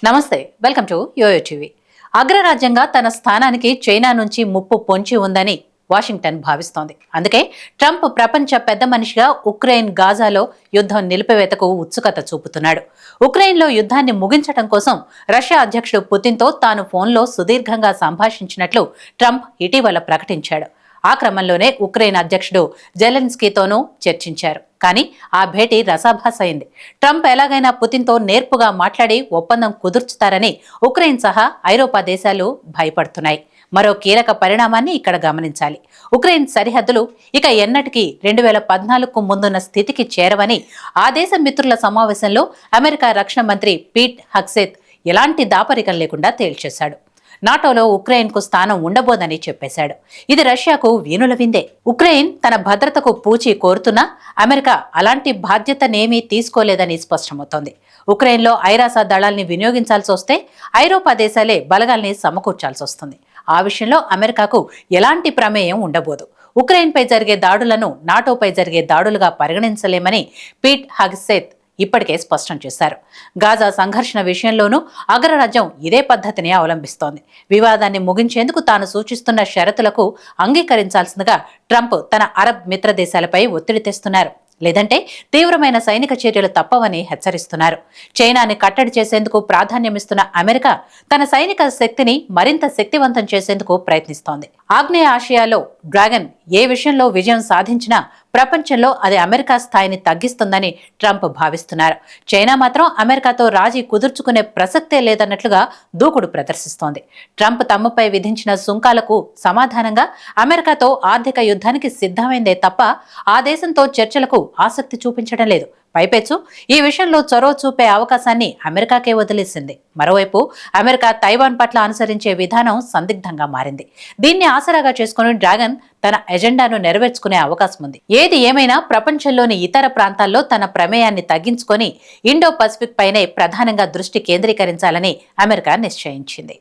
నమస్తే, welcome to yo-yo TV. అగ్రరాజ్యంగా తన స్థానానికి చైనా నుంచి ముప్పు పొంచి ఉందని వాషింగ్టన్ భావిస్తోంది. అందుకే ట్రంప్ ప్రపంచ పెద్ద మనిషిగా ఉక్రెయిన్ గాజాలో యుద్ధం నిలిపివేతకు ఉత్సుకత చూపుతున్నాడు. ఉక్రెయిన్లో యుద్ధాన్ని ముగించడం కోసం రష్యా అధ్యక్షుడు పుతిన్తో తాను ఫోన్లో సుదీర్ఘంగా సంభాషించినట్లు ట్రంప్ ఇటీవల ప్రకటించాడు. ఆ క్రమంలోనే ఉక్రెయిన్ అధ్యక్షుడు జెలెన్స్కీతోనూ చర్చించారు. కానీ ఆ భేటీ రసాభాసైంది. ట్రంప్ ఎలాగైనా పుతిన్తో నేర్పుగా మాట్లాడి ఒప్పందం కుదుర్చుతారని ఉక్రెయిన్ సహా ఐరోపా దేశాలు భయపడుతున్నాయి. మరో కీలక పరిణామాన్ని ఇక్కడ గమనించాలి. ఉక్రెయిన్ సరిహద్దులు ఇక ఎన్నటికీ 2014కు ముందున్న స్థితికి చేరవని ఆ దేశ మిత్రుల సమావేశంలో అమెరికా రక్షణ మంత్రి పీట్ హగ్సెత్ ఎలాంటి దాపరికం లేకుండా తేల్చేశాడు. నాటోలో ఉక్రెయిన్కు స్థానం ఉండబోదని చెప్పేశాడు. ఇది రష్యాకు వీణుల విందే. ఉక్రెయిన్ తన భద్రతకు పూచి కోరుతున్నా అమెరికా అలాంటి బాధ్యతనేమీ తీసుకోలేదని స్పష్టమవుతోంది. ఉక్రెయిన్లో ఐరాస దళాల్ని వినియోగించాల్సి వస్తే ఐరోపా దేశాలే బలగాల్ని సమకూర్చాల్సి వస్తుంది. ఆ విషయంలో అమెరికాకు ఎలాంటి ప్రమేయం ఉండబోదు. ఉక్రెయిన్పై జరిగే దాడులను నాటోపై జరిగే దాడులుగా పరిగణించలేమని పీట్ హగ్సెత్ ఇప్పటికే స్పష్టం చేశారు. గాజా సంఘర్షణ విషయంలోనూ అగ్రరాజ్యం ఇదే పద్ధతిని అవలంబిస్తోంది. వివాదాన్ని ముగించేందుకు తాను సూచిస్తున్న షరతులకు అంగీకరించాల్సిందిగా ట్రంప్ తన అరబ్ మిత్ర దేశాలపై ఒత్తిడి తెస్తున్నారు. లేదంటే తీవ్రమైన సైనిక చర్యలు తప్పవని హెచ్చరిస్తున్నారు. చైనాని కట్టడి చేసేందుకు ప్రాధాన్యమిస్తున్న అమెరికా తన సైనిక శక్తిని మరింత శక్తివంతం చేసేందుకు ప్రయత్నిస్తోంది. ఆగ్నేయ ఆసియాలో డ్రాగన్ ఏ విషయంలో విజయం సాధించినా ప్రపంచంలో అది అమెరికా స్థాయిని తగ్గిస్తుందని ట్రంప్ భావిస్తున్నారు. చైనా మాత్రం అమెరికాతో రాజీ కుదుర్చుకునే ప్రసక్తే లేదన్నట్లుగా దూకుడు ప్రదర్శిస్తోంది. ట్రంప్ తమపై విధించిన సుంకాలకు సమాధానంగా అమెరికాతో ఆర్థిక యుద్ధానికి సిద్ధమైందే తప్ప ఆ దేశంతో చర్చలకు ఆసక్తి చూపించడం లేదు. పైపెచ్చు ఈ విషయంలో చొరవ చూపే అవకాశాన్ని అమెరికాకే వదిలేసింది. మరోవైపు అమెరికా తైవాన్ పట్ల అనుసరించే విధానం సందిగ్ధంగా మారింది. దీన్ని ఆసరాగా చేసుకుని డ్రాగన్ తన ఎజెండాను నెరవేర్చుకునే అవకాశం ఉంది. ఏది ఏమైనా ప్రపంచంలోని ఇతర ప్రాంతాల్లో తన ప్రమేయాన్ని తగ్గించుకొని ఇండో పసిఫిక్ పైనే ప్రధానంగా దృష్టి కేంద్రీకరించాలని అమెరికా నిశ్చయించింది.